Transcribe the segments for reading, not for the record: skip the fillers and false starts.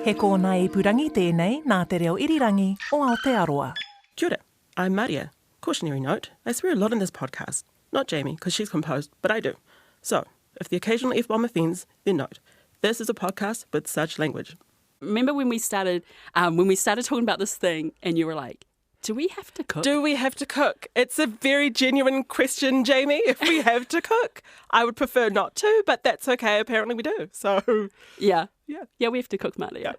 He kōna ipurangi tēnei nā te reo irirangi o Aotearoa. Kia ora, I'm Maria. Cautionary note, I swear a lot in this podcast. Not Jamie, because she's composed, but I do. So, if the occasional F-bomb offends, then note. This is a podcast with such language. Remember when we started talking about this thing and you were like, do we have to cook? Do we have to cook? It's a very genuine question, Jamie. If we have to cook, I would prefer not to, but that's okay. Apparently we do. So, Yeah, yeah. we have to cook, Maria. Yeah.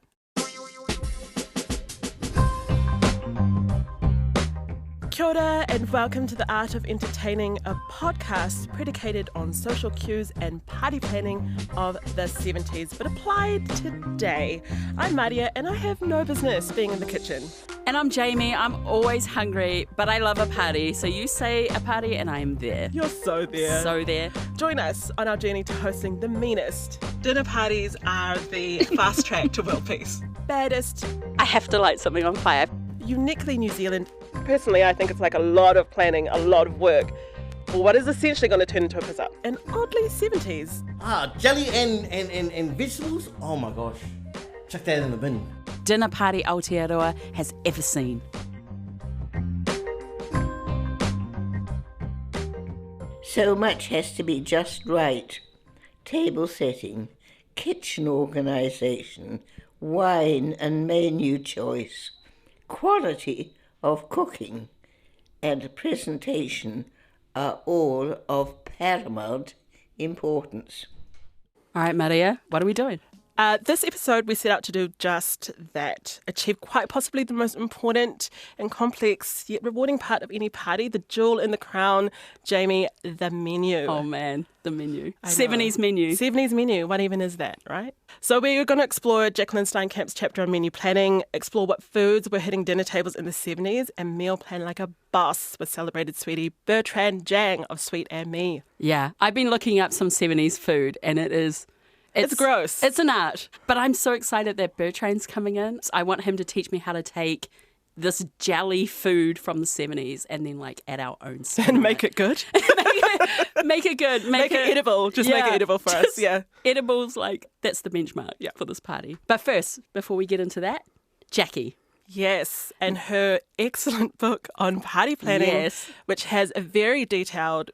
Kia ora and welcome to The Art of Entertaining, a podcast predicated on social cues and party planning of the 70s, but applied today. I'm Maria and I have no business being in the kitchen. And I'm Jamie. I'm always hungry, but I love a party. So you say a party and I am there. You're so there. So there. Join us on our journey to hosting the meanest. Dinner parties are the fast track to world peace. Baddest, I have to light something on fire. uniquely New Zealand. Personally, I think it's like a lot of planning, a lot of work for what is essentially going to turn into a piss up. And oddly 70s. Jelly and vegetables? Oh my gosh. Chuck that in the bin. Dinner party Aotearoa has ever seen. So much has to be just right. Table setting, kitchen organisation, wine and menu choice, quality of cooking and presentation are all of paramount importance. All right, Maria, what are we doing? This episode, we set out to do just that. Achieve quite possibly the most important and complex yet rewarding part of any party, the jewel in the crown, Jamie, the menu. Oh, man, the menu. I know. 70s menu. 70s menu. What even is that, right? So we're going to explore Jacqueline Steinkamp's chapter on menu planning, explore what foods were hitting dinner tables in the 70s, and meal plan like a boss with celebrated sweetie Bertrand Jang of Sweet and Me. Yeah, I've been looking up some 70s food and it's gross. It's an art. But I'm so excited that Bertrand's coming in. I want him to teach me how to take this jelly food from the 70s and then like add our own spin And on make it good. Make it good. Make it edible. Just make it edible for us. Yeah. Edibles, like, that's the benchmark for this party. But first, before we get into that, Jackie. Yes, and her excellent book on party planning, which has a very detailed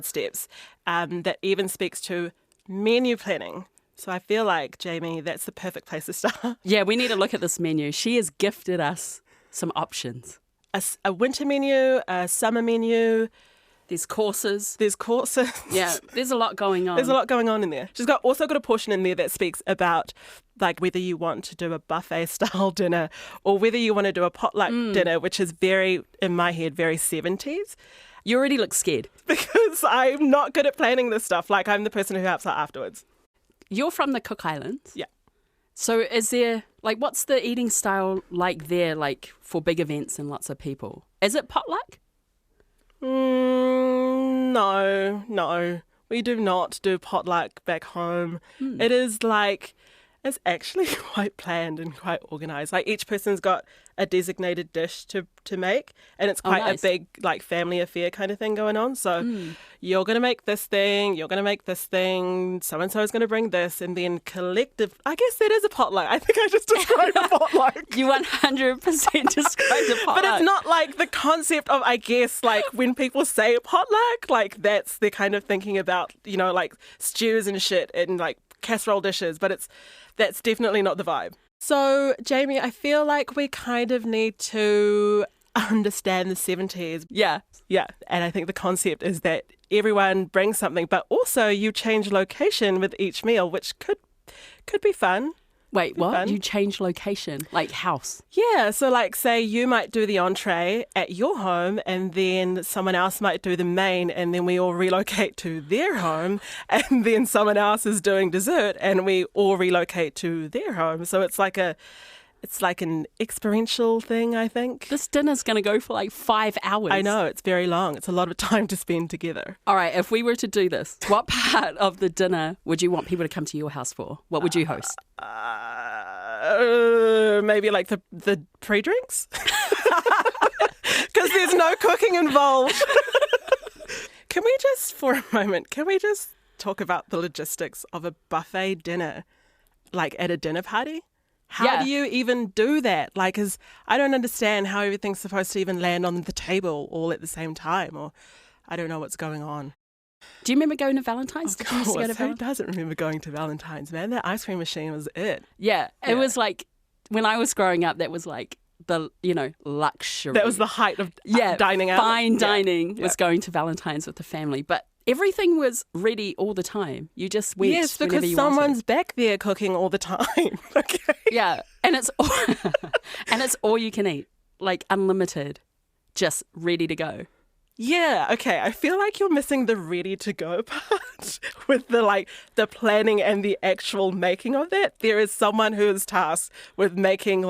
steps that even speaks to menu planning. So I feel like, Jamie, that's the perfect place to start. Yeah, we need to look at this menu. She has gifted us some options. A winter menu, a summer menu. There's courses. Yeah, there's a lot going on. There's a lot going on in there. She's also got a portion in there that speaks about like whether you want to do a buffet style dinner or whether you want to do a potluck dinner, which is very, in my head, very 70s. You already look scared. Because I'm not good at planning this stuff. Like, I'm the person who helps out afterwards. You're from the Cook Islands. Yeah. So is there, like, what's the eating style like there, like, for big events and lots of people? Is it potluck? No. We do not do potluck back home. It is like, it's actually quite planned and quite organised. Like, each person's got a designated dish to make, and it's quite a big, like, family affair kind of thing going on. So you're going to make this thing, you're going to make this thing, so-and-so is going to bring this, and then I guess that is a potluck. I think I just described a potluck. You 100% described a potluck. But it's not like the concept of, I guess, like, when people say potluck, like, they're kind of thinking about, you know, like, stews and shit and, like, casserole dishes, but that's definitely not the vibe. So, Jamie, I feel like we kind of need to understand the 70s. Yeah. And I think the concept is that everyone brings something, but also you change location with each meal, which could be fun. Wait, what? You change location, like house? Yeah, so like say you might do the entree at your home and then someone else might do the main and then we all relocate to their home and then someone else is doing dessert and we all relocate to their home. So it's like an experiential thing, I think. This dinner's going to go for like 5 hours. I know, it's very long. It's a lot of time to spend together. All right, if we were to do this, what part of the dinner would you want people to come to your house for? What would you host? Maybe like the pre-drinks? Because there's no cooking involved. Can we just talk about the logistics of a buffet dinner, like at a dinner party? How do you even do that? Like, I don't understand how everything's supposed to even land on the table all at the same time, or I don't know what's going on. Do you remember going to Valentine's? Did you used to go to Who Valentine's? doesn't remember going to Valentine's, man? That ice cream machine was it. Yeah, it Yeah. was like, when I was growing up, that was like the, luxury. That was the height of dining out. Fine dining was going to Valentine's with the family. But everything was ready all the time. You just went Yes, whenever because you someone's wanted. back there cooking all the time. Okay. Yeah, and it's all you can eat, like unlimited, just ready to go. Yeah, okay. I feel like you're missing the ready to go part with the planning and the actual making of that. There is someone who is tasked with making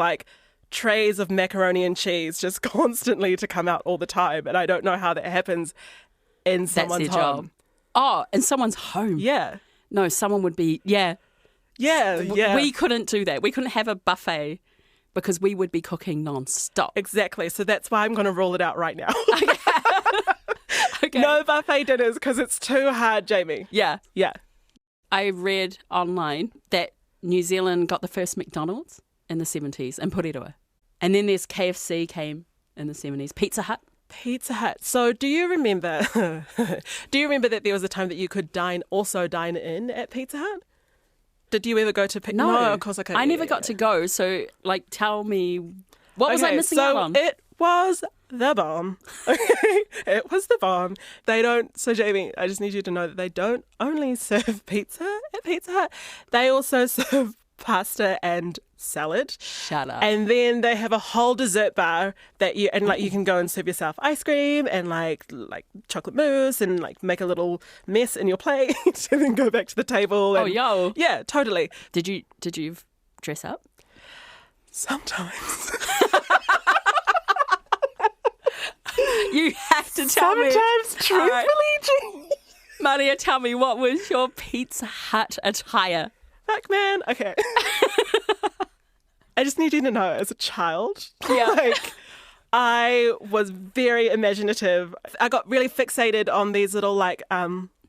trays of macaroni and cheese just constantly to come out all the time. And I don't know how that happens in someone's That's their home. job. Oh, in someone's home. Yeah. No, someone would be, Yeah. We couldn't do that. We couldn't have a buffet because we would be cooking non-stop. Exactly. So that's why I'm going to rule it out right now. Okay. No buffet dinners because it's too hard, Jamie. Yeah. Yeah. I read online that New Zealand got the first McDonald's in the 70s in Porirua. And then there's KFC came in the 70s. Pizza Hut. Pizza Hut. So do you remember that there was a time that you could dine in at Pizza Hut? Did you ever go to No, of course I couldn't. I never got to go. So, tell me, what was I missing out on? It was the bomb. Okay, it was the bomb. They don't. So Jamie, I just need you to know that they don't only serve pizza at Pizza Hut. They also serve pasta and salad. Shut up. And then they have a whole dessert bar that you can go and serve yourself ice cream and like chocolate mousse and make a little mess in your plate and then go back to the table. And, yo. Yeah, totally. Did you dress up? Sometimes. You have to tell me. Sometimes, truthfully, All Maria, tell me, what was your Pizza Hut attire? Fuck, man. Okay. I just need you to know, as a child, Yeah. I was very imaginative. I got really fixated on these little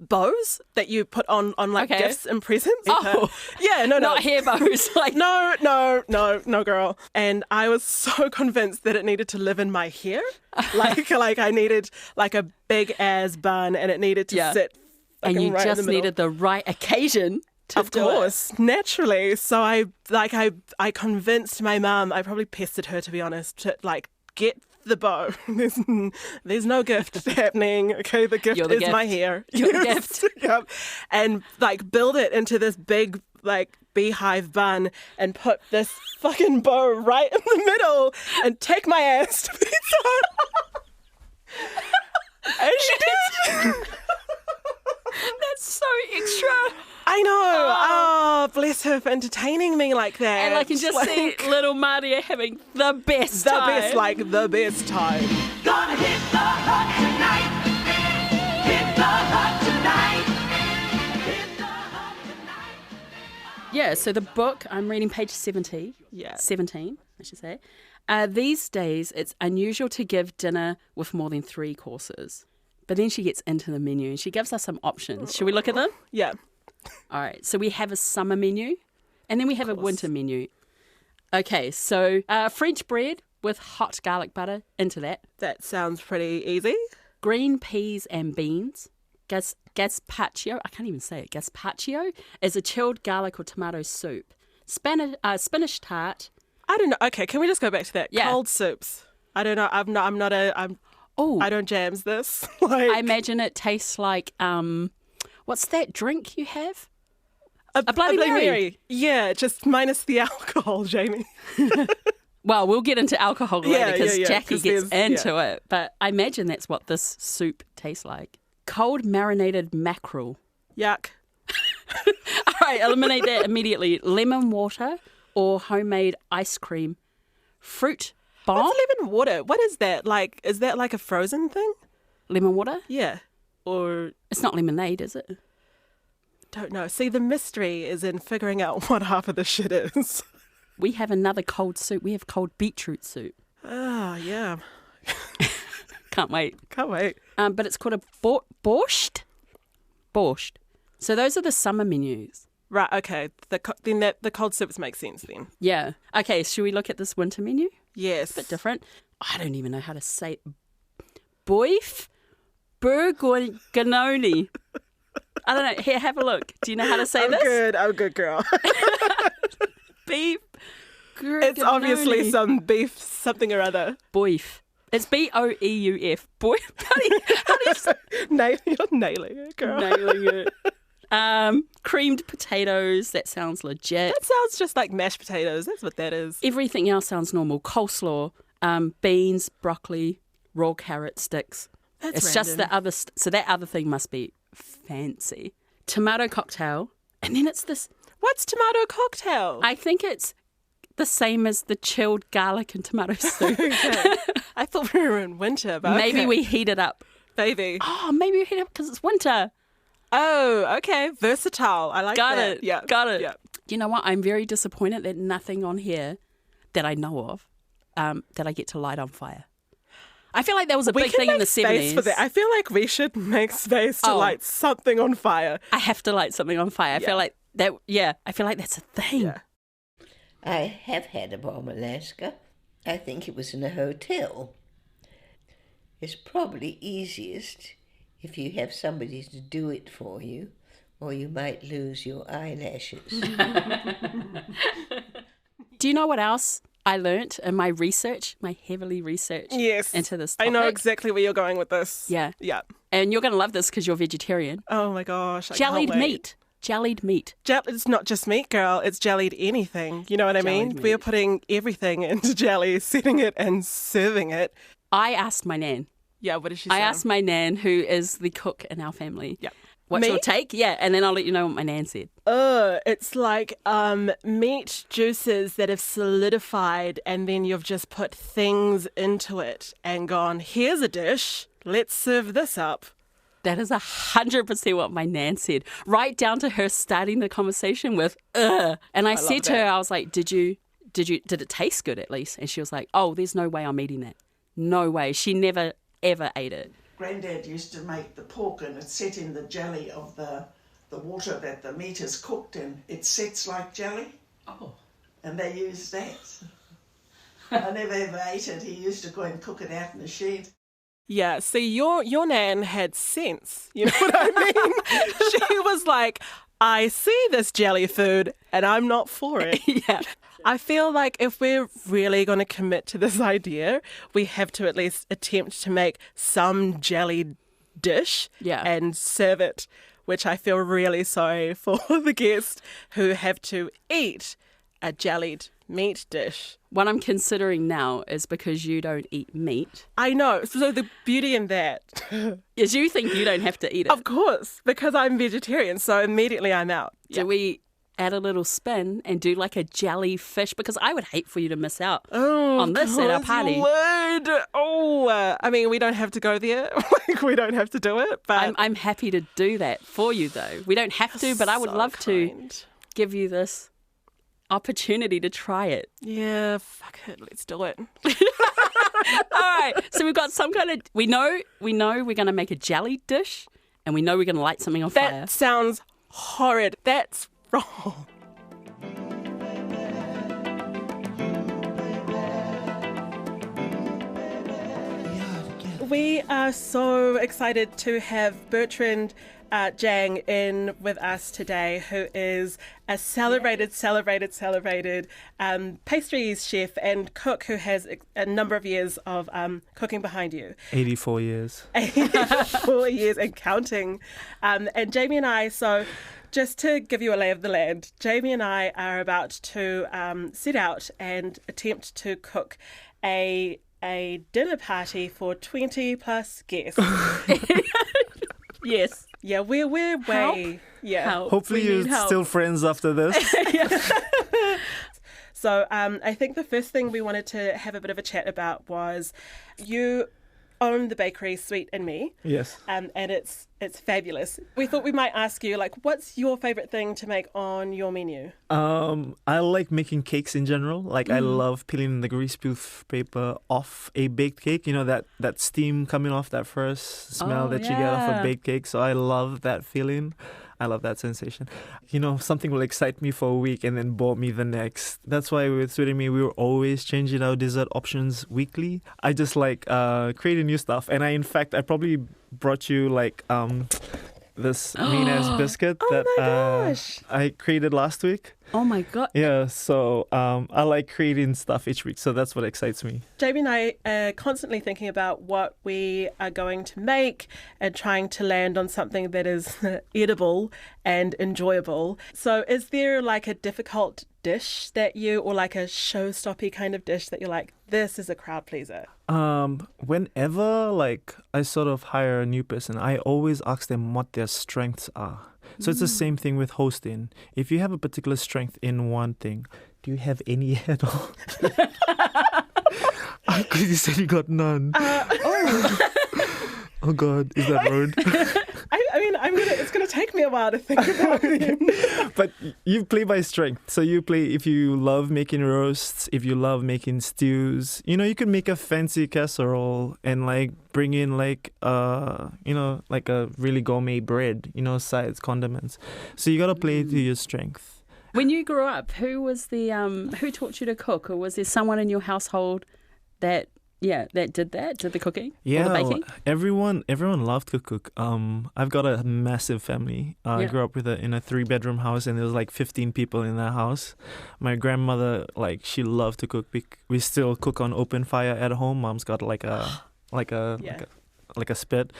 bows that you put on Okay. gifts and presents. Oh. Yeah, no. Not hair bows. No, girl. And I was so convinced that it needed to live in my hair. I needed a big ass bun and it needed to sit And you right in the just middle. need the right occasion to Of do course, naturally. So I convinced my mum, I probably pestered her to be honest, to get the bow. There's no gift happening. Okay, the gift You're the is gift. my hair. You're the Yes. gift. Yep. And build it into this big beehive bun and put this fucking bow right in the middle and take my ass to Pizza Hut. And she did. That's so extra. I know. Oh, bless her for entertaining me like that. And I can just see little Maria having the best the time. best, the best time. Gonna hit the hut tonight. Hit the hut tonight. Hit the hut tonight. Yeah, so the book, I'm reading page 70. Yeah. 17, I should say. These days, it's unusual to give dinner with more than 3 courses. But then she gets into the menu and she gives us some options. Should we look at them? Yeah. All right, so we have a summer menu and then we have a winter menu. Okay, so French bread with hot garlic butter, into that. That sounds pretty easy. Green peas and beans. Gazpacho, I can't even say it. Gazpacho is a chilled garlic or tomato soup. Spinach tart. I don't know. Okay, can we just go back to that? Yeah. Cold soups. I don't know. Oh, I don't jams this. I imagine it tastes like, what's that drink you have? A Bloody Mary. Yeah, just minus the alcohol, Jamie. Well, we'll get into alcohol later because yeah, Jackie 'cause gets there's- into it. But I imagine that's what this soup tastes like. Cold marinated mackerel. Yuck. All right, eliminate that immediately. Lemon water or homemade ice cream. Fruit bomb. What's lemon water? What is that? Is that like a frozen thing? Lemon water? Yeah. Or It's not lemonade, is it? don't know. See, the mystery is in figuring out what half of the shit is. We have another cold soup. We have cold beetroot soup. Ah, yeah. Can't wait. Can't wait. But it's called a borscht. Borscht. So those are the summer menus. Right, okay. The cold soups make sense then. Yeah. Okay, should we look at this winter menu? Yes. A bit different. I don't even know how to say it. Beef bourguignon. I don't know. Here, have a look. Do you know how to say this? I'm good, girl. Beef. It's obviously some beef, something or other. Beef. It's Boeuf. Beef. How do you say You're nailing it, girl. Nailing it. Creamed potatoes. That sounds legit. That sounds just like mashed potatoes. That's what that is. Everything else sounds normal. Coleslaw, beans, broccoli, raw carrot sticks. That's It's just the other. So that other thing must be fancy. Tomato cocktail, and then it's this. What's tomato cocktail? I think it's the same as the chilled garlic and tomato soup. Okay. I thought we were in winter, but Maybe okay. we heat it up. Maybe. Oh, maybe we heat it up because it's winter. Oh, okay. Versatile. I like Got that. it. Yeah. Got it. Yeah. You know what? I'm very disappointed that nothing on here that I know of that I get to light on fire. I feel like that was a We big can thing in make the space 70s. for that. I feel like we should make space to Oh. light something on fire. I have to light something on fire. I feel like that. Yeah, I feel like that's a thing. Yeah. I have had a bomb Alaska. I think it was in a hotel. It's probably easiest if you have somebody to do it for you, or you might lose your eyelashes. Do you know what else I learnt in my research, my heavily research Yes. into this I topic? know exactly where you're going with this. Yeah. Yeah. And you're going to love this because you're vegetarian. Oh my gosh. I Jellied can't wait. meat. Jellied meat. It's not just meat, girl. It's jellied anything. You know what I mean? Jellied We are meat. putting everything into jelly, setting it and serving it. I asked my nan. Yeah, what did she say? I asked my nan, who is the cook in our family. Yeah. What's Me? your take? Yeah, and then I'll let you know what my nan said. It's like meat juices that have solidified and then you've just put things into it and gone, here's a dish, let's serve this up. That is 100% what my nan said, right down to her starting the conversation with "ugh." And I said to her, that. I was like, did it taste good at least? And she was like, oh, there's no way I'm eating that. No way. She never ever ate it. Granddad used to make the pork and it's set in the jelly of the water that the meat is cooked in. It sets like jelly. Oh. And they used that. I never ever ate it. He used to go and cook it out in the shed. Yeah, see, your nan had sense. You know what I mean? She was like, I see this jelly food and I'm not for it. Yeah. I feel like if we're really going to commit to this idea, we have to at least attempt to make some jelly dish Yeah. and serve it, which I feel really sorry for the guests who have to eat a jellied meat dish. What I'm considering now is because you don't eat meat, I know. So the beauty in that, is you think you don't have to eat it. of course, because I'm vegetarian, so immediately I'm out. Do we add a little spin and do like a jellyfish? Because I would hate for you to miss out on this at our Of course party. you would. Oh, I mean, we don't have to go there. Like, we don't have to do it. But I'm happy to do that for you, though. We don't have to, but I would so love to kind. give you this opportunity to try it. Yeah, fuck it. Let's do it. All right. So we've got some kind of. We know we're going to make a jelly dish, and we know we're going to light something on That fire. sounds horrid. That's wrong. We are so excited to have Bertrand Jang in with us today, who is a celebrated pastries chef and cook who has a number of years of cooking behind you. 84 years. 84 years and counting. And Jamie and I, so just to give you a lay of the land, Jamie and I are about to set out and attempt to cook a dinner party for 20 plus guests. Yes. Yeah, we're way. Yeah. Help. Hopefully We you're need help. still friends after this. So I think the first thing we wanted to have a bit of a chat about was you own the bakery Sweet and Me. Yes. And it's fabulous. We thought we might ask you, like, what's your favourite thing to make on your menu? I like making cakes in general. Like I love peeling the greaseproof paper off a baked cake. You know, that steam coming off, that first smell Oh, that you get off yeah. a baked cake. So I love that feeling. I love that sensation. You know, something will excite me for a week and then bore me the next. That's why with Sweet and Me, we were always changing our dessert options weekly. I just like creating new stuff. And in fact, I probably brought you like this mean-ass biscuit that gosh. I created last week. Oh my God. Yeah, so I like creating stuff each week, so that's what excites me. Jamie and I are constantly thinking about what we are going to make and trying to land on something that is edible and enjoyable. So is there like a difficult dish that you, or like a showstoppy kind of dish that you're like, this is a crowd pleaser? Whenever like I sort of hire a new person, I always ask them what their strengths are. So it's the same thing with hosting. If you have a particular strength in one thing, do you have any at all? Because you said you got none. Oh God, is that rude? I mean, it's gonna take me a while to think about it. But you play by strength. So you play if you love making roasts, if you love making stews. You know, you can make a fancy casserole and like bring in like like a really gourmet bread. You know, sides, condiments. So you gotta play to your strength. When you grew up, who was the who taught you to cook, or was there someone in your household that did the cooking or the baking? Everyone loved to cook. I've got a massive family. I grew up in a 3-bedroom house, and there was like 15 people in that house. My grandmother, like, she loved to cook. We still cook on open fire at home. Mom's got like a spit.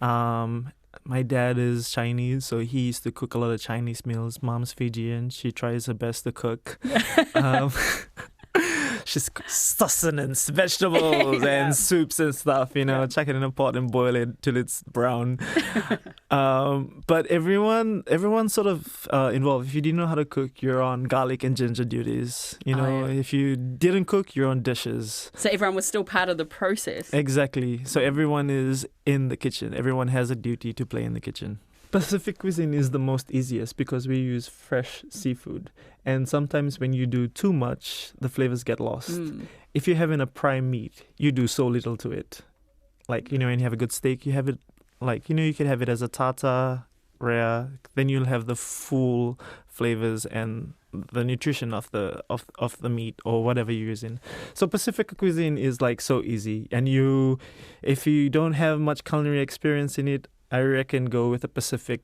My dad is Chinese, so he used to cook a lot of Chinese meals. Mom's Fijian. She tries her best to cook. She's sustenance, vegetables and soups and stuff, you know, chuck it in a pot and boil it till it's brown. But everyone's sort of involved. If you didn't know how to cook, you're on garlic and ginger duties. You know, if you didn't cook, you're on dishes. So everyone was still part of the process. Exactly. So everyone is in the kitchen. Everyone has a duty to play in the kitchen. Pacific cuisine is the most easiest because we use fresh seafood. And sometimes when you do too much, the flavors get lost. If you're having a prime meat, you do so little to it. Like, you know, when you have a good steak, you have it like, you know, you can have it as a tartar, rare. Then you'll have the full flavors and the nutrition of the meat or whatever you're using. So Pacific cuisine is like so easy. And if you don't have much culinary experience in it, I reckon go with a Pacific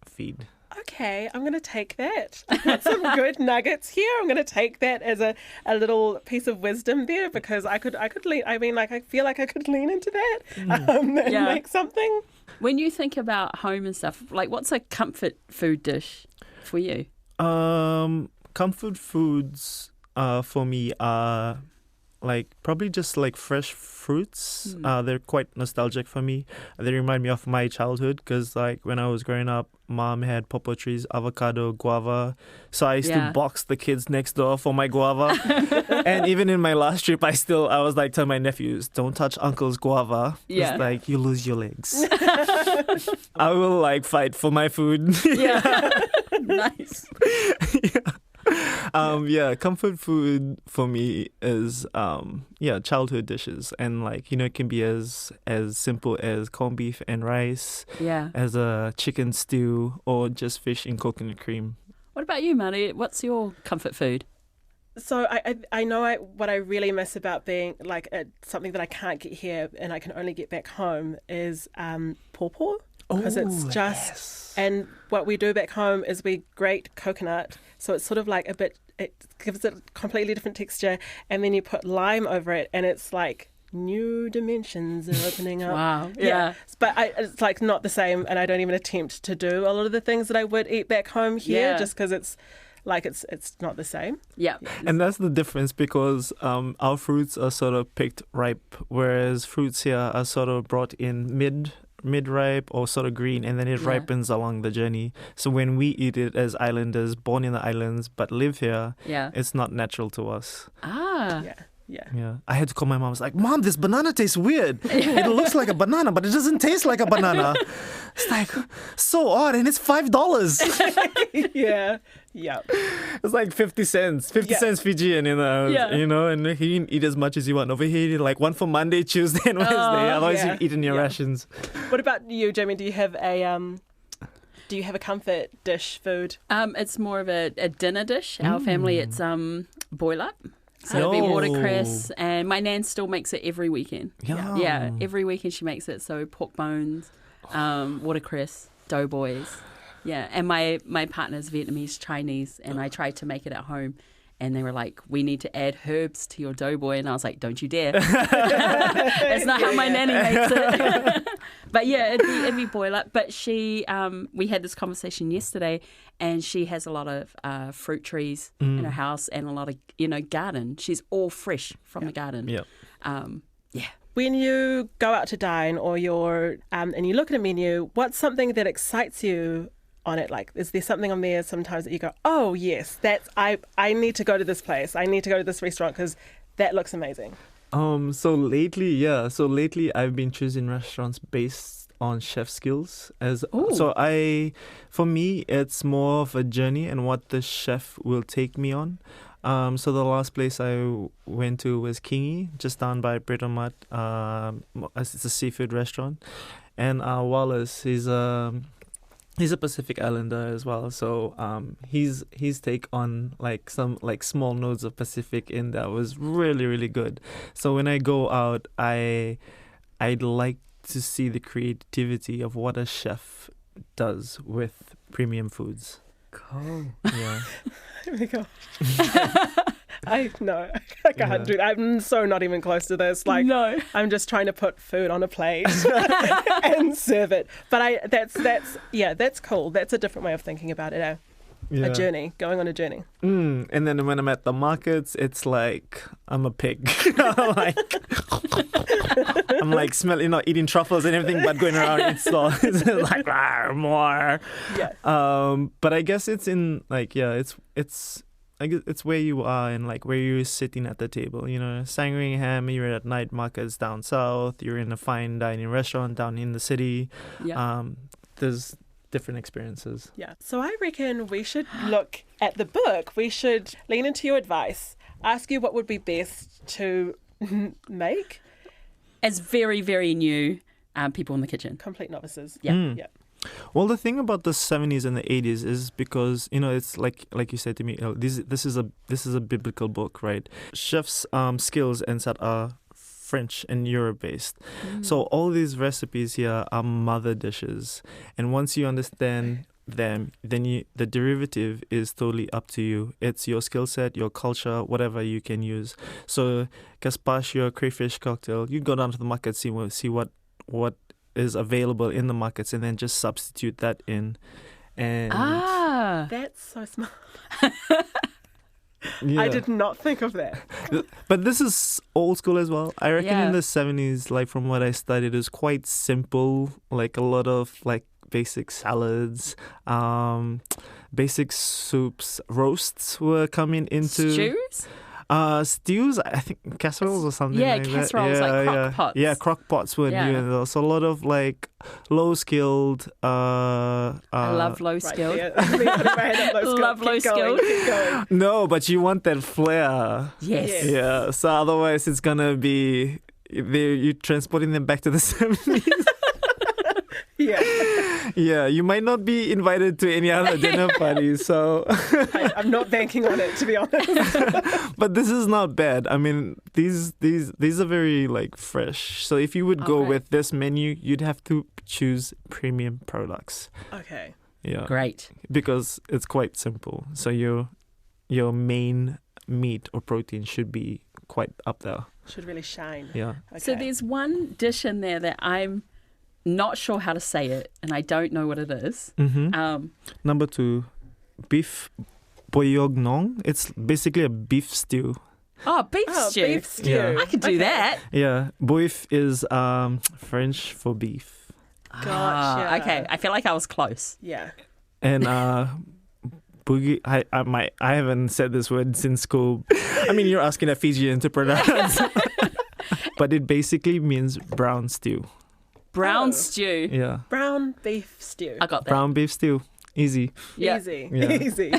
feed. Okay, I'm going to take that. I've got some good nuggets here. I'm going to take that as a little piece of wisdom there, because I could lean. I mean, like, I feel like I could lean into that and make something. When you think about home and stuff, like, what's a comfort food dish for you? Comfort foods for me are like probably just like fresh fruits. They're quite nostalgic for me. They remind me of my childhood because like when I was growing up, Mom had pawpaw trees, avocado, guava. So I used to box the kids next door for my guava. And even in my last trip, I was like telling my nephews, don't touch Uncle's guava. It's like you lose your legs. I will like fight for my food. Nice. Comfort food for me is childhood dishes, and like, you know, it can be as simple as corned beef and rice, as a chicken stew, or just fish in coconut cream. What about you, Marty? What's your comfort food? So I know what I really miss about being like something that I can't get here and I can only get back home is pawpaw. Because it's just, and what we do back home is we grate coconut, so it's sort of like it gives it a completely different texture, and then you put lime over it, and it's like new dimensions are opening up. Wow. Yeah. But it's like not the same, and I don't even attempt to do a lot of the things that I would eat back home here, just because it's like it's not the same. Yeah. And that's the difference, because our fruits are sort of picked ripe, whereas fruits here are sort of brought in mid-ripe or sort of green, and then it ripens along the journey. So when we eat it as islanders, born in the islands but live here, it's not natural to us. Yeah. I had to call my mom. I was like, Mom, this banana tastes weird. It looks like a banana, but it doesn't taste like a banana. It's like so odd, and it's $5. Yeah. It's like 50 cents. 50 cents Fijian in the house, you know, and you can eat as much as you want. Over here, you like one for Monday, Tuesday, and Wednesday. Otherwise, you've eaten your rations. What about you, Jamie? Do you have a Do you have a comfort dish food? It's more of a dinner dish. Our family, it's boil up. So it'll be watercress, and my nan still makes it every weekend. Yeah, every weekend she makes it. So pork bones, watercress, doughboys. Yeah, and my partner's Vietnamese, Chinese, and I tried to make it at home. And they were like, we need to add herbs to your doughboy. And I was like, don't you dare. That's not how my nanny makes it. But yeah, it'd be boil up. But she, we had this conversation yesterday, and she has a lot of fruit trees in her house and a lot of, garden. She's all fresh from the garden. Yeah. When you go out to dine or you're, and you look at a menu, what's something that excites you on it? Like, is there something on there sometimes that you go, oh yes, I need to go to this place, I need to go to this restaurant because that looks amazing? So lately I've been choosing restaurants based on chef skills. For me it's more of a journey and what the chef will take me on. So the last place I went to was Kingi, just down by Britomart. It's a seafood restaurant, and Wallace, he's a Pacific Islander as well, so his take on some small notes of Pacific in that was really, really good. So when I go out, I'd like to see the creativity of what a chef does with premium foods. Cool. Yeah. Oh my gosh. I can't do that. I'm so not even close to this. No. I'm just trying to put food on a plate and serve it. But that's cool. That's a different way of thinking about it. Yeah. A journey, going on a journey. And then when I'm at the markets, it's like I'm a pig. I'm like smelling, not eating truffles and everything, but going around each stall. It's like more. Yeah. But I guess it's in I guess it's where you are and where you're sitting at the table. Sandringham, you're at night markets down south. You're in a fine dining restaurant down in the city. Yeah. There's different experiences. Yeah. So I reckon we should look at the book. We should lean into your advice, ask you what would be best to make. As very, very new people in the kitchen. Complete novices. Yeah. Yeah. Well, the thing about the 70s and the 80s is because it's like you said to me, this is a biblical book, right? Chefs' skills and set are French and Europe based, so all these recipes here are mother dishes, and once you understand them, then the derivative is totally up to you. It's your skill set, your culture, whatever you can use. So gazpacho, crayfish cocktail, you go down to the market, see what is available in the markets, and then just substitute that in. And That's so smart. yeah. I did not think of that. But this is old school as well. I reckon in the 70s, from what I studied, it was quite simple. A lot of basic salads, basic soups, roasts were coming into Stews? Stews, I think casseroles or something like casseroles, that. crock pots. Yeah, crock pots were new. So a lot of low-skilled... I love low-skilled. Love low-skilled. Keep going. No, but you want that flair. Yes. Yeah, so otherwise it's going to be... You're transporting them back to the 70s. Yeah. Yeah, you might not be invited to any other dinner parties, so... I'm not banking on it, to be honest. But this is not bad. I mean, these are very fresh. So if you would go with this menu, you'd have to choose premium products. Okay. Yeah. Great. Because it's quite simple. So your main meat or protein should be quite up there. Should really shine. Yeah. Okay. So there's one dish in there that I'm not sure how to say it, and I don't know what it is. Mm-hmm. Number 2, beef bourguignon. It's basically a beef stew. Oh, beef stew. Beef stew. Yeah. I could do that. Yeah, boeuf is French for beef. Gotcha. Okay, I feel like I was close. Yeah. And boogie, I haven't said this word since school. I mean, you're asking a Fijian to pronounce, but it basically means brown stew. Brown stew. Yeah. Brown beef stew. I got that. Brown beef stew. Easy. Yeah. Easy. Yeah. Easy.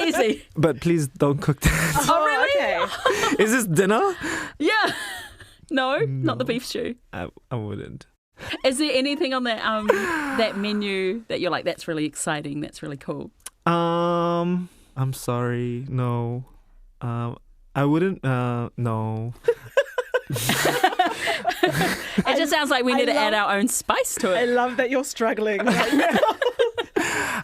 Easy. But please don't cook that. Oh, really? Okay. Is this dinner? Yeah. No, not the beef stew. I wouldn't. Is there anything on that that menu that you're like, that's really exciting, that's really cool? I'm sorry, no. I wouldn't. No. It just sounds like we need to add our own spice to I it. love that you're struggling right now.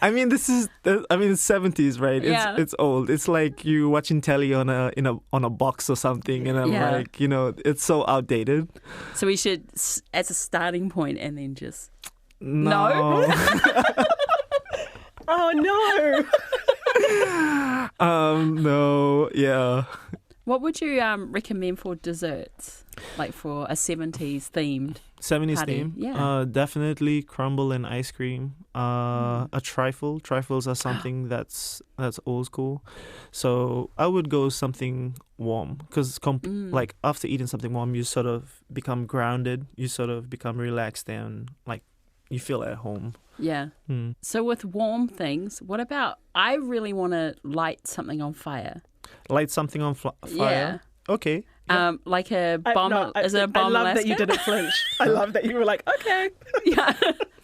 I mean, it's 70s, right? Yeah. It's old. It's like you watching telly on a box or something, and I'm Yeah. like, it's so outdated. So we should, as a starting point, and then just... No. Oh no! No. Yeah. What would you recommend for desserts? Like for a 70s themed 70s party? theme. Yeah. Definitely crumble and ice cream. A trifle. Trifles are something that's old school. So I would go something warm because like after eating something warm, you sort of become grounded. You sort of become relaxed and like you feel at home. Yeah. So with warm things, what about, I really want to light something on fire. Light something on fire. Yeah. Okay. Like a bomb. Is it a bomb? I love that you didn't flinch. I love that you were like, okay. Yeah.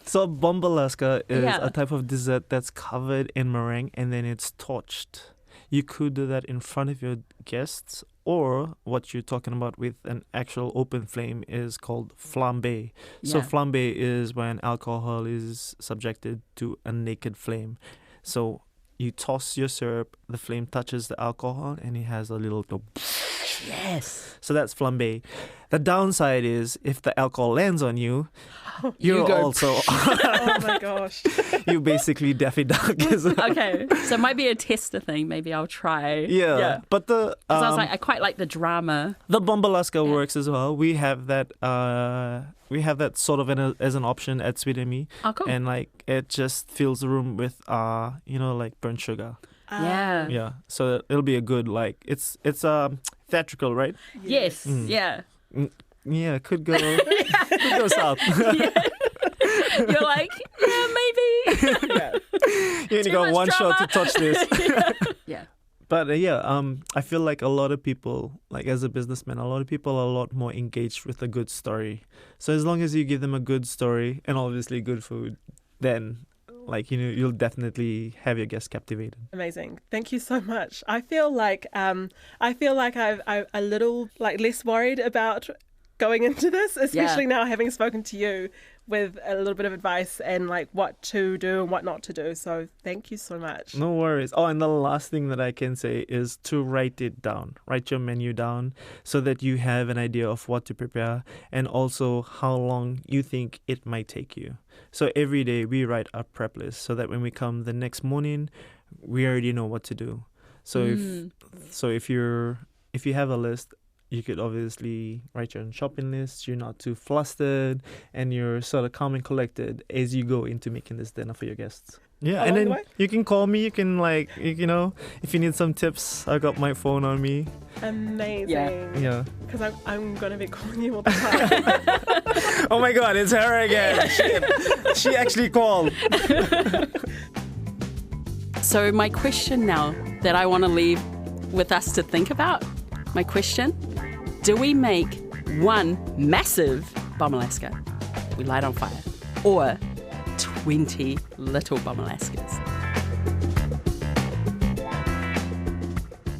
So bombalaska is Yeah. a type of dessert that's covered in meringue and then it's torched. You could do that in front of your guests, or what you're talking about with an actual open flame is called flambe. So Yeah. flambe is when alcohol is subjected to a naked flame. So you toss your syrup, the flame touches the alcohol, and it has a little go. Yes. So that's flambe. The downside is if the alcohol lands on you, you're go. also Oh my gosh. you basically Daffy Duck. Okay. So it might be a tester thing. Maybe I'll try. Yeah. But the 'Cause I was like, I quite like the drama. the bombalaska works as well. We have that sort of as an option at Sweet and Me, Oh, cool. and like it just fills the room with like burnt sugar. Yeah. Yeah. So it'll be a good like it's theatrical, right? Yes. Yeah. Yeah, it could go south. You're like, yeah, maybe. You only Too got much one shot to drama. touch this. Yeah. But I feel like a lot of people, like as a businessman, a lot of people are a lot more engaged with a good story. So as long as you give them a good story and obviously good food, then like you'll definitely have your guests captivated. Amazing. Thank you so much. I feel like I'm a little like less worried about going into this, especially now having spoken to you with a little bit of advice and like what to do and what not to do. So thank you so much. No worries. Oh, and the last thing that I can say is to write it down. Write your menu down so that you have an idea of what to prepare and also how long you think it might take you. So every day we write a prep list so that when we come the next morning, we already know what to do. So if you have a list, you could obviously write your own shopping list. You're not too flustered, and you're sort of calm and collected as you go into making this dinner for your guests. Yeah, and Along the then way? you can call me. You can if you need some tips, I got my phone on me. Amazing. Yeah. Because I'm going to be calling you all the time. Oh my God, it's her again. Shit. She actually called. So my question now that I want to leave with us to think about, my question, do we make one massive bombalaska we light on fire or 20 little bombalaskas?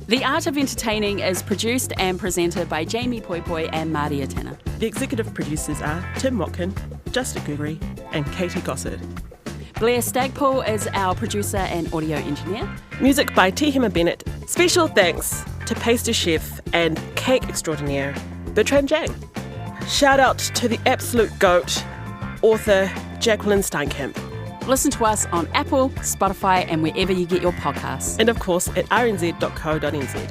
The Art of Entertaining is produced and presented by Jamie Poi Poi and Maria Tanner. The executive producers are Tim Watkin, Justin Gregory, and Katie Gossard. Blair Stagpool is our producer and audio engineer. Music by Tihima Bennett. Special thanks to pastry chef and cake extraordinaire Bertrand Jang. Shout out to the absolute goat, author Jacqueline Steinkamp. Listen to us on Apple, Spotify, and wherever you get your podcasts. And of course at rnz.co.nz.